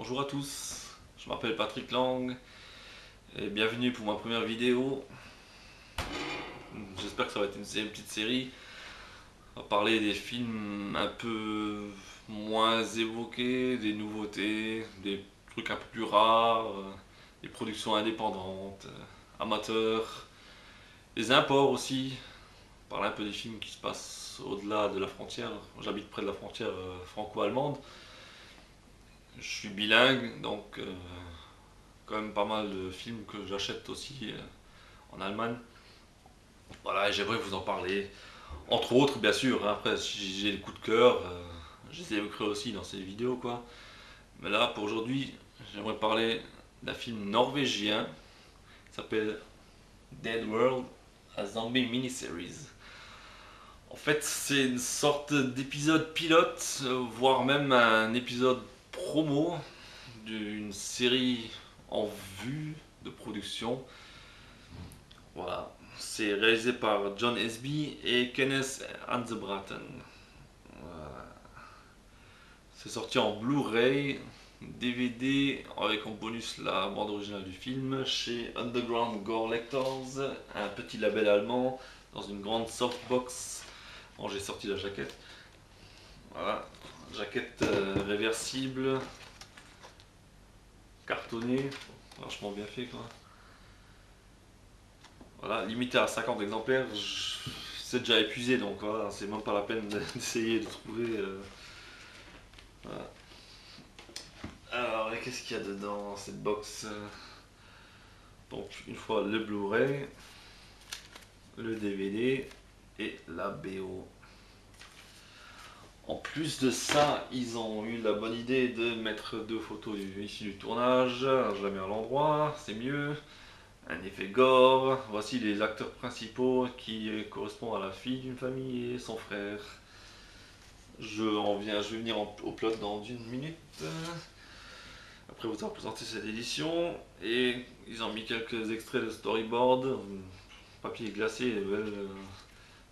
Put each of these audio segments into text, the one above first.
Bonjour à tous, je m'appelle Patrick Lang et bienvenue pour ma première vidéo. J'espère que ça va être une petite série. On va parler des films un peu moins évoqués, des nouveautés, des trucs un peu plus rares, des productions indépendantes, amateurs, des imports aussi. On parle un peu des films qui se passent au-delà de la frontière. J'habite près de la frontière franco-allemande. Je suis bilingue, donc quand même pas mal de films que j'achète aussi en Allemagne. Voilà, et j'aimerais vous en parler. Entre autres, bien sûr, hein, après, si j'ai le coup de cœur, je les évoquerai aussi dans ces vidéos, quoi. Mais là, pour aujourd'hui, j'aimerais parler d'un film norvégien qui s'appelle Dead World, a Zombie Miniseries. En fait, c'est une sorte d'épisode pilote, voire même un épisode promo d'une série en vue de production. Voilà, c'est réalisé par John Esby et Kenneth Hansebraten. Voilà. C'est sorti en Blu-ray, DVD avec en bonus la bande originale du film chez Underground Gore Lectors, un petit label allemand dans une grande softbox. Bon, j'ai sorti la jaquette. Voilà, jaquette réversible, cartonnée, vachement bien fait quoi. Voilà, limité à 50 exemplaires, c'est déjà épuisé donc voilà, c'est même pas la peine d'essayer de trouver. Voilà. Alors, qu'est-ce qu'il y a dedans dans cette box? Donc, une fois le Blu-ray, le DVD et la BO. En plus de ça, ils ont eu la bonne idée de mettre deux photos ici du tournage. Je la mets à l'endroit, c'est mieux. Un effet gore. Voici les acteurs principaux qui correspondent à la fille d'une famille et son frère. Je vais venir au plot dans une minute. Après vous avoir présenté cette édition, et ils ont mis quelques extraits de storyboard, papier glacé,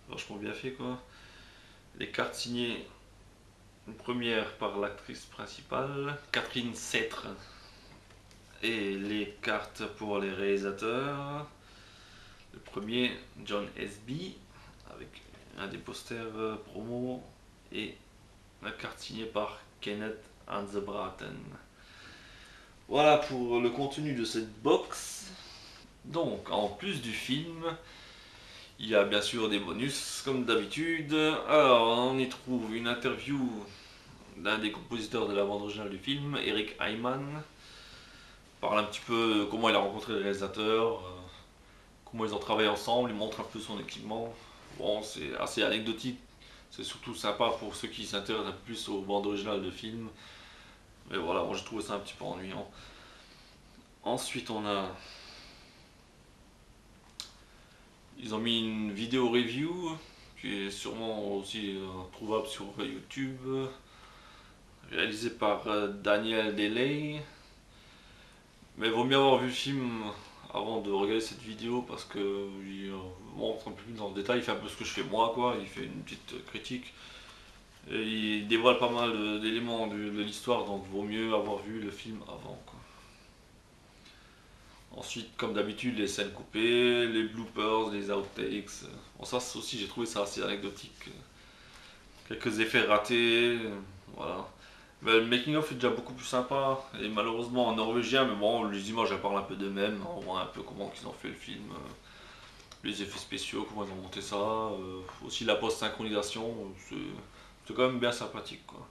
vachement bien fait quoi. Les cartes signées, une première par l'actrice principale, Catherine Sètre, et les cartes pour les réalisateurs. Le premier, John Esby, avec un des posters promo, et la carte signée par Kenneth Hansebraten. Voilà pour le contenu de cette box. Donc, en plus du film, il y a bien sûr des bonus, comme d'habitude. Alors, on y trouve une interview d'un des compositeurs de la bande originale du film, Eric Hyman. Il parle un petit peu de comment il a rencontré le réalisateur, comment ils ont travaillé ensemble, il montre un peu son équipement. Bon, c'est assez anecdotique, c'est surtout sympa pour ceux qui s'intéressent un peu plus aux bandes originales de films. Mais voilà, moi j'ai trouvé ça un petit peu ennuyant. Ensuite, ils ont mis une vidéo review qui est sûrement aussi trouvable sur YouTube, réalisée par Daniel Delay. Mais il vaut mieux avoir vu le film avant de regarder cette vidéo parce que il montre un peu plus dans le détail, il fait un peu ce que je fais moi quoi, il fait une petite critique. Et il dévoile pas mal d'éléments de l'histoire, donc vaut mieux avoir vu le film avant quoi. Ensuite, comme d'habitude, les scènes coupées, les bloopers, les outtakes. Bon, ça aussi, j'ai trouvé ça assez anecdotique. Quelques effets ratés, voilà. Mais le making-of est déjà beaucoup plus sympa, et malheureusement en norvégien, mais bon, les images elles parlent un peu d'eux-mêmes, on voit un peu comment ils ont fait le film, les effets spéciaux, comment ils ont monté ça, aussi la post-synchronisation, c'est quand même bien sympathique quoi.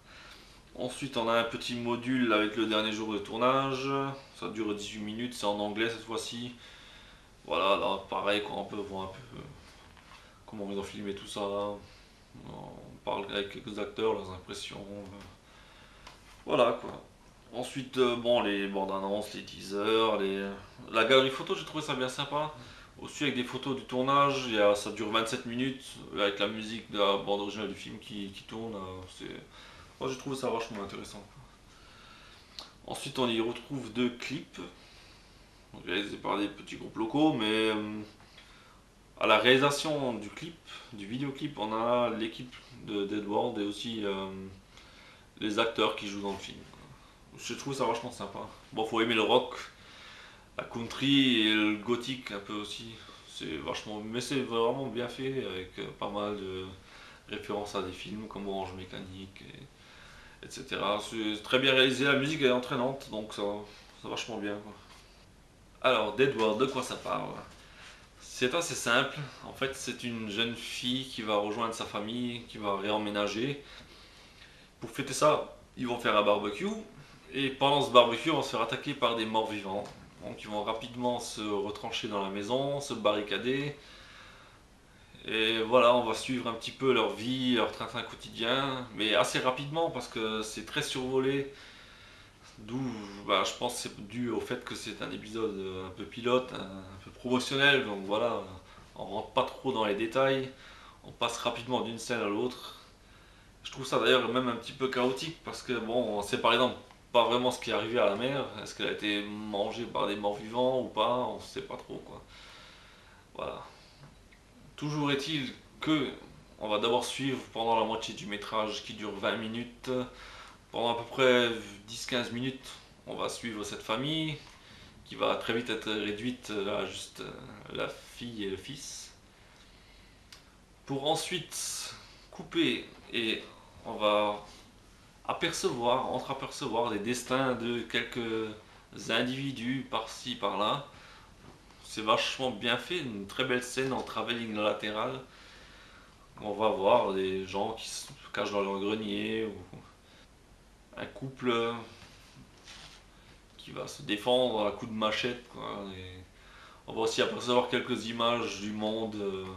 Ensuite, on a un petit module avec le dernier jour de tournage, ça dure 18 minutes, c'est en anglais cette fois-ci. Voilà, là pareil, quoi, on peut voir un peu comment ils ont filmé tout ça. On parle avec quelques acteurs, leurs impressions. Voilà quoi. Ensuite, bon, les bandes annonces, les teasers, la galerie photo, j'ai trouvé ça bien sympa. Aussi avec des photos du tournage, ça dure 27 minutes avec la musique de la bande originale du film qui tourne. Moi j'ai trouvé ça vachement intéressant. Ensuite, on y retrouve deux clips réalisés par des petits groupes locaux, mais à la réalisation du clip, du vidéoclip, on a l'équipe de Dead World et aussi les acteurs qui jouent dans le film. je trouve ça vachement sympa. Bon, faut aimer le rock, la country et le gothique un peu aussi. C'est vachement, mais c'est vraiment bien fait avec pas mal de références à des films comme Orange Mécanique, etc. C'est très bien réalisé, la musique est entraînante, donc ça, c'est vachement bien, quoi. Alors, Dead World, de quoi ça parle? C'est assez simple. En fait, c'est une jeune fille qui va rejoindre sa famille, qui va réemménager. Pour fêter ça, ils vont faire un barbecue. Et pendant ce barbecue, on va se faire attaquer par des morts vivants. Donc ils vont rapidement se retrancher dans la maison, se barricader. Et voilà, on va suivre un petit peu leur vie, leur train-train quotidien, mais assez rapidement parce que c'est très survolé. D'où, bah, je pense que c'est dû au fait que c'est un épisode un peu pilote, un peu promotionnel. Donc voilà, on rentre pas trop dans les détails. On passe rapidement d'une scène à l'autre. Je trouve ça d'ailleurs même un petit peu chaotique parce que bon, on sait par exemple pas vraiment ce qui est arrivé à la mère. Est-ce qu'elle a été mangée par des morts vivants ou pas? On sait pas trop quoi. Voilà. Toujours est-il que on va d'abord suivre pendant la moitié du métrage qui dure 20 minutes. Pendant à peu près 10-15 minutes, on va suivre cette famille qui va très vite être réduite à juste la fille et le fils. Pour ensuite couper et on va entreapercevoir les destins de quelques individus par-ci, par-là. C'est vachement bien fait, une très belle scène en travelling latéral. On va voir des gens qui se cachent dans leur grenier ou un couple qui va se défendre à coups de machette, quoi. Et on va aussi apercevoir quelques images du monde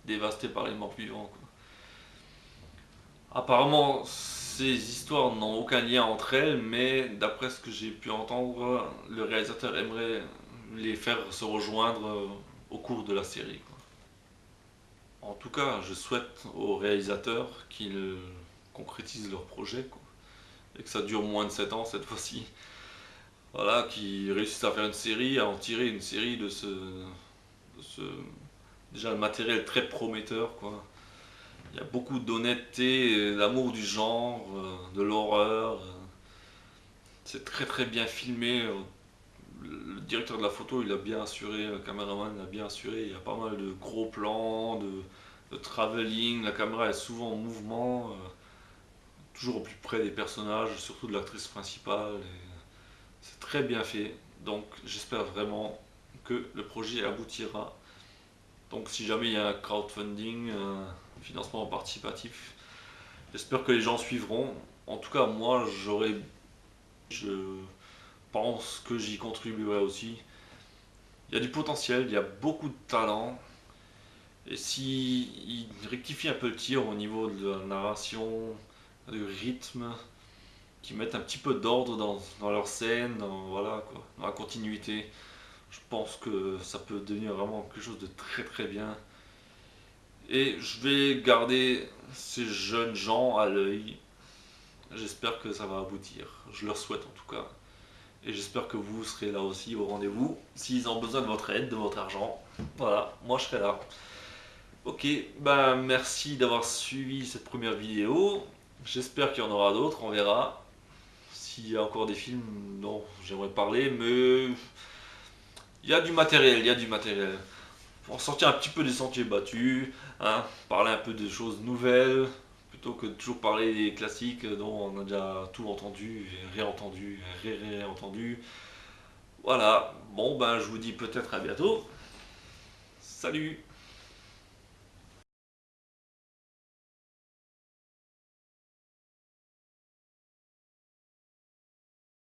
dévasté par les morts vivants, quoi. Apparemment, ces histoires n'ont aucun lien entre elles, mais d'après ce que j'ai pu entendre, le réalisateur aimerait les faire se rejoindre au cours de la série, quoi. En tout cas, je souhaite aux réalisateurs qu'ils concrétisent leur projet, quoi, et que ça dure moins de 7 ans cette fois-ci. Voilà, qu'ils réussissent à faire une série, à en tirer une série de ce déjà le matériel très prometteur, quoi. Il y a beaucoup d'honnêteté, d'amour du genre, de l'horreur. C'est très très bien filmé. Le directeur de la photo, il a bien assuré, le caméraman l'a bien assuré. Il y a pas mal de gros plans, de travelling. La caméra est souvent en mouvement, toujours au plus près des personnages, surtout de l'actrice principale. Et c'est très bien fait. Donc j'espère vraiment que le projet aboutira. Donc si jamais il y a un crowdfunding, un financement participatif, j'espère que les gens suivront. En tout cas, moi, je pense que j'y contribuerai aussi. Il y a du potentiel, il y a beaucoup de talent. Et si ils rectifient un peu le tir au niveau de la narration, du rythme, qu'ils mettent un petit peu d'ordre dans leur scène, voilà, quoi, dans la continuité, je pense que ça peut devenir vraiment quelque chose de très très bien. Et je vais garder ces jeunes gens à l'œil. J'espère que ça va aboutir. Je leur souhaite en tout cas. Et j'espère que vous serez là aussi au rendez-vous. S'ils ont besoin de votre aide, de votre argent, voilà, moi je serai là. Ok, ben merci d'avoir suivi cette première vidéo. J'espère qu'il y en aura d'autres, on verra. S'il y a encore des films dont j'aimerais parler, mais il y a du matériel, il y a du matériel. Pour sortir un petit peu des sentiers battus, hein, parler un peu de choses nouvelles, plutôt que de toujours parler des classiques dont on a déjà tout entendu, réentendu, réentendu. Voilà, bon ben je vous dis peut-être à bientôt. Salut!